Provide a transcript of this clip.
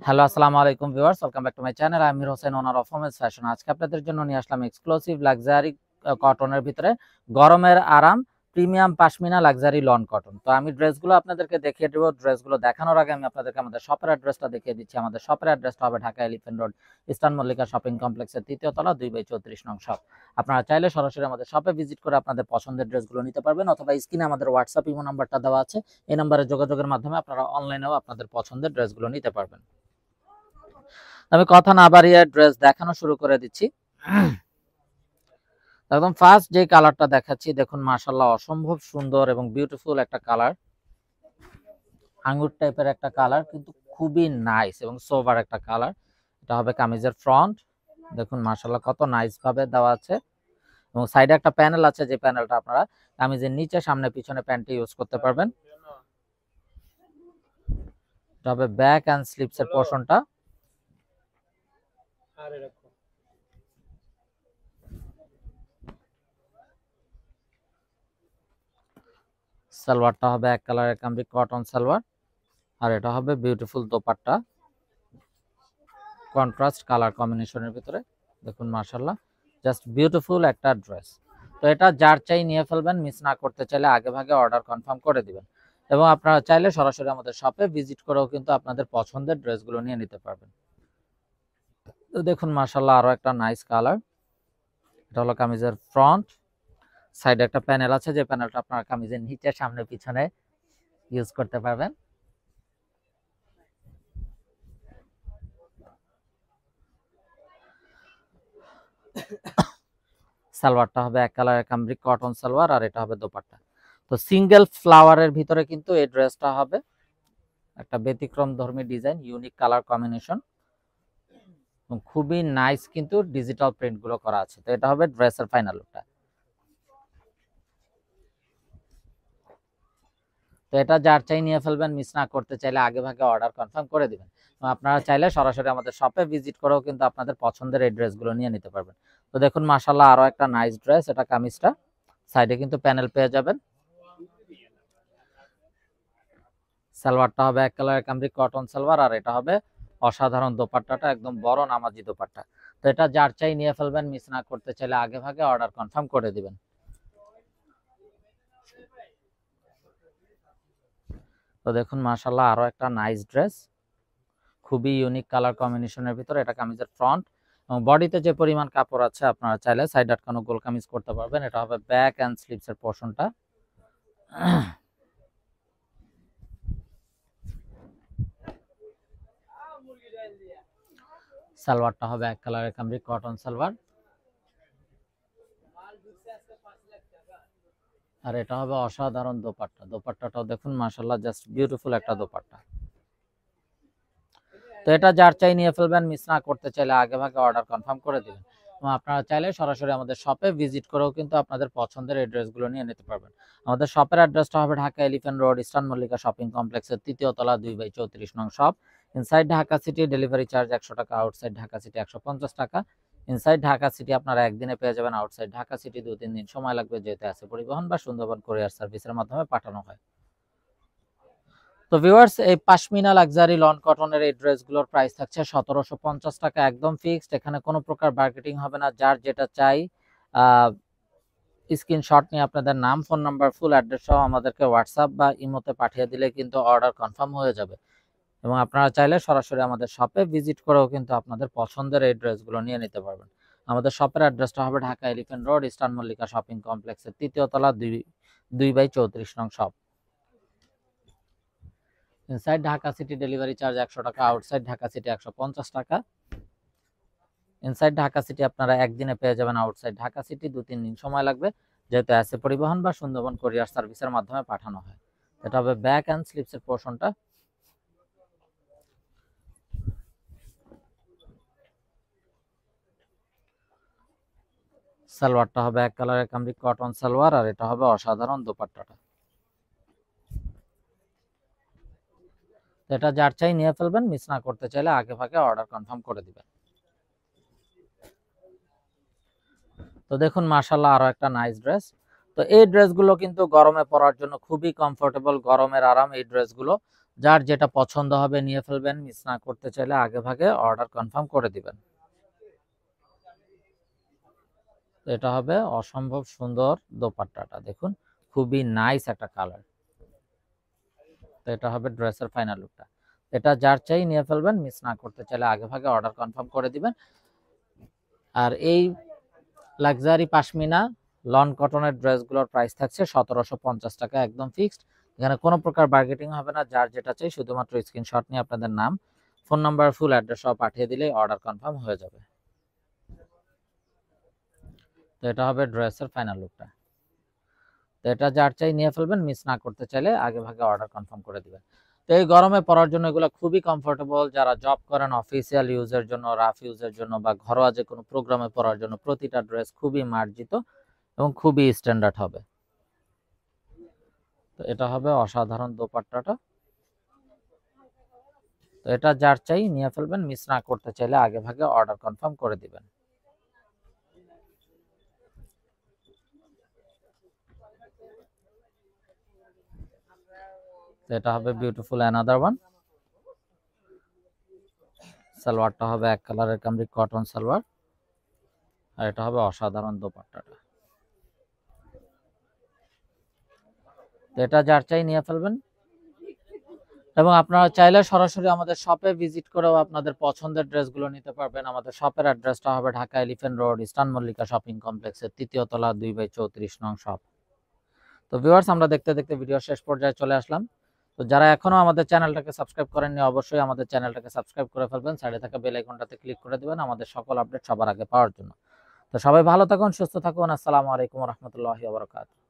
Hello, আসসালামু আলাইকুম viewers, welcome back to my channel. আমি Amir Hossain, owner of Homes Fashion. আজকে আপনাদের জন্য নিয়ে আসলাম এক্সক্লুসিভ লাক্সারি কটনের ভিতরে গরমের আরাম premium pashmina luxury loan cotton. তো আমি ড্রেসগুলো আপনাদেরকে দেখিয়ে দেবো। ড্রেসগুলো দেখানোর আগে আমি আপনাদেরকে আমাদের শপের অ্যাড্রেসটা দেখিয়ে দিচ্ছি। আমাদের শপের অ্যাড্রেসটা হবে Dhaka elephant road, eastern Mallika shopping কমপ্লেক্সের ৩য় তলা, 2/34 নং শপ। আপনারা চাইলে সরাসরি আমাদের শপে ভিজিট করে আপনাদের পছন্দের ড্রেসগুলো নিতে পারবেন, অথবা স্ক্রিনে আমাদের হোয়াটসঅ্যাপ ইমো নাম্বারটা দেওয়া আছে। এই নাম্বারে যোগাযোগের মাধ্যমে আপনারা অনলাইনেও আপনাদের পছন্দের ড্রেসগুলো নিতে পারবেন। আমি কথা না বাড়িয়ে ড্রেস দেখানো শুরু করে দিচ্ছি। একদম ফার্স্ট যে কালারটা দেখাচ্ছি, দেখুন মাশাআল্লাহ অসম্ভব সুন্দর এবং বিউটিফুল একটা কালার। আঙ্গুর টাইপের একটা কালার, কিন্তু খুবই নাইস এবং সোভার একটা কালার। এটা হবে কামিজের ফ্রন্ট। দেখুন মাশাআল্লাহ কত নাইস ভাবে দেওয়া আছে, এবং সাইডে একটা প্যানেল আছে, যে প্যানেলটা আপনারা কামিজের নিচে সামনে পিছনে প্যান্টে ইউজ করতে পারবেন। এটা হবে ব্যাক এন্ড স্লিপস এর পোরশনটা। সালোয়ারটা হবে এক কালারের কামরি কটন সালোয়ার, আর এটা হবে বিউটিফুল দোপাট্টা, কন্ট্রাস্ট কালার কম্বিনেশনের ভিতরে। দেখুন মাশাআল্লাহ জাস্ট বিউটিফুল একটা ড্রেস। তো এটা যার চাই নিয়ে ফেলবেন, মিস না করতে চাইলে আগে ভাগে অর্ডার কনফার্ম করে দিবেন, এবং আপনারা চাইলে সরাসরি আমাদের শপে ভিজিট করেও কিন্তু আপনাদের পছন্দের ড্রেসগুলো নিয়ে নিতে পারবেন। তো দেখুন মাশাআল্লাহ আরো একটা নাইস কালার। এটা হলো কামিজের ফ্রন্ট। সাইডে একটা প্যানেল আছে, যে প্যানেলটা আপনারা কামিজের নিচে সামনে পিছনে ইউজ করতে পারবেন। সালোয়ারটা হবে এক কালারের কামরি কটন সালোয়ার, আর এটা হবে দোপাট্টা। তো সিঙ্গেল ফ্লাওয়ারের ভিতরে কিন্তু এই ড্রেসটা হবে একটা ব্যতিক্রম ধর্মী ডিজাইন, ইউনিক কালার কম্বিনেশন, খুবই নাইস কিন্তু ডিজিটাল প্রিন্ট গুলো করা আছে। তো এটা হবে ড্রেসের ফাইনাল লুকটা। তো এটা যার চাই নিয়ে ফেলবেন, মিস না করতে চাইলে আগে ভাগে অর্ডার কনফার্ম করে দিবেন। আপনারা চাইলে সরাসরি আমাদের শপে ভিজিট করেও কিন্তু আপনাদের পছন্দের এই ড্রেসগুলো নিয়ে নিতে পারবেন। তো দেখুন মাশাআল্লাহ আরো একটা নাইস ড্রেস। এটা কামিজটা সাইডে কিন্তু প্যানেল পেয়ে যাবেন। সালোয়ারটা হবে এক কালারের কামরি কটন সালোয়ার, আর এটা হবে অসাধারণ দোপাট্টাটা, একদম বড় নামাজি দোপাট্টা। তো এটা যার চাই নিয়ে ফেলবেন, মিস না করতে চাইলে আগে ভাগে অর্ডার কনফার্ম করে দিবেন। তো দেখুন মাশাআল্লাহ আরো একটা নাইস ড্রেস, খুবই ইউনিক কালার কম্বিনেশনের ভিতরে। এটা কামিজের ফ্রন্ট, এবং বডিতে যে পরিমাণ কাপড় আছে আপনারা চাইলে সাইড আটকানো গোল কামিজ করতে পারবেন। এটা হবে ব্যাক এন্ড স্লিভস এর পোরশনটা। সালোয়ারটা হবে এক কালারের কামরি কটন সালোয়ার, আর এটা হবে অসাধারণ দোপাট্টা। দোপাট্টাটাও দেখুন মাশাআল্লাহ জাস্ট বিউটিফুল একটা দোপাট্টা। তো এটা যার চাই নিয়ে ফেলবেন, মিস না করতে চাইলে আগে ভাগে অর্ডার কনফার্ম করে দিবেন। এবং আপনারা চাইলে সরাসরি আমাদের শপে ভিজিট করেও কিন্তু আপনাদের পছন্দের এই ড্রেসগুলো নিয়ে নিতে পারবেন। আমাদের শপের অ্যাড্রেসটা হবে Dhaka elephant road, eastern Mallika shopping কমপ্লেক্সের ৩য় তলা, 2/34 নং shop. Inside Dhaka city delivery charge 100 টাকা, আউটসাইড ঢাকা সিটি 150 টাকা। ইনসাইড ঢাকা সিটি আপনারা একদিনে পেয়ে যাবেন, আউটসাইড ঢাকা সিটি 2-3 দিন সময় লাগবে, যেহেতু আছে পরিবহন বা সুন্দরবন কুরিয়ার সার্ভিসের মাধ্যমে পাঠানো হয়। তো ভিউয়ার্স, এই পাশমিনা লাক্সারি লন কটনের এই ড্রেসগুলোর প্রাইস থাকছে 1750 টাকা, একদম ফিক্সড। এখানে কোনো প্রকার মার্কেটিং হবে না। যার যেটা চাই স্ক্রিনশট নিয়ে আপনাদের নাম, ফোন নাম্বার, ফুল অ্যাড্রেস সহ আমাদেরকে হোয়াটসঅ্যাপ বা ইমোতে পাঠিয়ে দিলে কিন্তু অর্ডার কনফার্ম হয়ে যাবে। এবং আপনারা চাইলে সরাসরি আমাদের শপে ভিজিট করেও কিন্তু আপনাদের পছন্দের এই ড্রেসগুলো নিয়ে নিতে পারবেন। আমাদের শপের অ্যাড্রেসটা হবে Dhaka elephant road, eastern Mallika shopping কমপ্লেক্সের ৩য় তলা, 2/34 নং shop. Inside Dhaka city delivery charge 100 টাকা, আউটসাইড ঢাকা সিটি 150 টাকা। ইনসাইড ঢাকা সিটি আপনারা একদিনে পেয়ে যাবেন, আউটসাইড ঢাকা সিটি 2-3 দিন সময় লাগবে, যেহেতু আছে পরিবহন বা সুন্দরবন কুরিয়ার সার্ভিসের মাধ্যমে পাঠানো হয়। এটা হবে ব্যাক এন্ড স্লিপস এর পোরশনটা। সালোয়ারটা হবে এক কালারের কামরি কটন সালোয়ার, আর এটা হবে অসাধারণ দোপাট্টাটা। এটা যার চাই নিয়ে ফেলবেন, মিস না করতে চাইলে আগে ভাগে অর্ডার কনফার্ম করে দিবেন। তো দেখুন মাশাআল্লাহ আরো একটা নাইস ড্রেস। তো এই ড্রেসগুলো কিন্তু গরমে পরার জন্য খুবই কমফোর্টেবল, গরমের আরাম এই ড্রেসগুলো। যার যেটা পছন্দ হবে নিয়ে ফেলবেন, মিস না করতে চাইলে আগে ভাগে অর্ডার কনফার্ম করে দিবেন। এটা হবে অসম্ভব সুন্দর দোপাট্টাটা, দেখুন খুবই নাইস একটা কালার। তো এটা হবে ড্রেসের ফাইনাল লুকটা। এটা যার চাই নিয়ে ফেলবেন, মিস না করতে চাইলে আগে ভাগে অর্ডার কনফার্ম করে দিবেন। আর এই লাক্সারি পাশমিনা লন কটনের ড্রেসগুলোর প্রাইস থাকছে 1750 টাকা, একদম ফিক্সড। এখানে কোনো প্রকার বার্গেটিং হবে না, যার যেটা চাই শুধুমাত্র স্ক্রিনশট নিয়ে আপনাদের নাম, ফোন নাম্বার, ফুল অ্যাড্রেস সহ পাঠিয়ে দিলেই অর্ডার কনফার্ম হয়ে যাবে। তো এটা হবে ড্রেসের ফাইনাল লুকটা। তো এটা যার চাই নিয়ে ফেলবেন, মিস না করতে চাইলে আগে ভাগে অর্ডার কনফার্ম করে দিবেন। তো এই গরমে পরার জন্য এগুলো খুবই কমফোর্টেবল, যারা জব করেন অফিসিয়াল ইউজের জন্য, রাফ ইউজের জন্য বা ঘরোয়া যে কোনো প্রোগ্রামে পরার জন্য প্রতিটা ড্রেস খুবই মার্জিত এবং খুবই স্ট্যান্ডার্ড হবে। তো এটা হবে অসাধারণ দোপাট্টাটা। তো এটা যার চাই নিয়ে ফেলবেন, মিস না করতে চাইলে আগে ভাগে অর্ডার কনফার্ম করে দিবেন। তো এটা হবে বিউটিফুল অ্যানাদার ওয়ান। সালোয়ারটা হবে এক কালারের কামরি কটন সালোয়ার, আর এটা হবে অসাধারণ দোপাট্টাটা। তো এটা যার চাই নিয়ে ফেলবেন, এবং আপনারা চাইলে সরাসরি আমাদের শপে ভিজিট করেও আপনাদের পছন্দের ড্রেসগুলো নিতে পারবেন। আমাদের শপের অ্যাড্রেসটা হবে Dhaka elephant road, eastern Mallika shopping কমপ্লেক্সের ৩য় তলা 2/34 নং শপ। তো ভিউয়ার্স, আমরা দেখতে দেখতে ভিডিও শেষ পর্যায়ে চলে আসলাম। তো যারা এখনো আমাদের চ্যানেলটাকে সাবস্ক্রাইব করেননি, অবশ্যই আমাদের চ্যানেলটাকে সাবস্ক্রাইব করে ফেলবেন, সাইডে থাকা বেল আইকনটাতে ক্লিক করে দিবেন আমাদের সকল আপডেট সবার আগে পাওয়ার জন্য। তো সবাই ভালো থাকুন, সুস্থ থাকুন। আসসালামু আলাইকুম ওয়া রাহমাতুল্লাহি ওয়া বারাকাতুহু।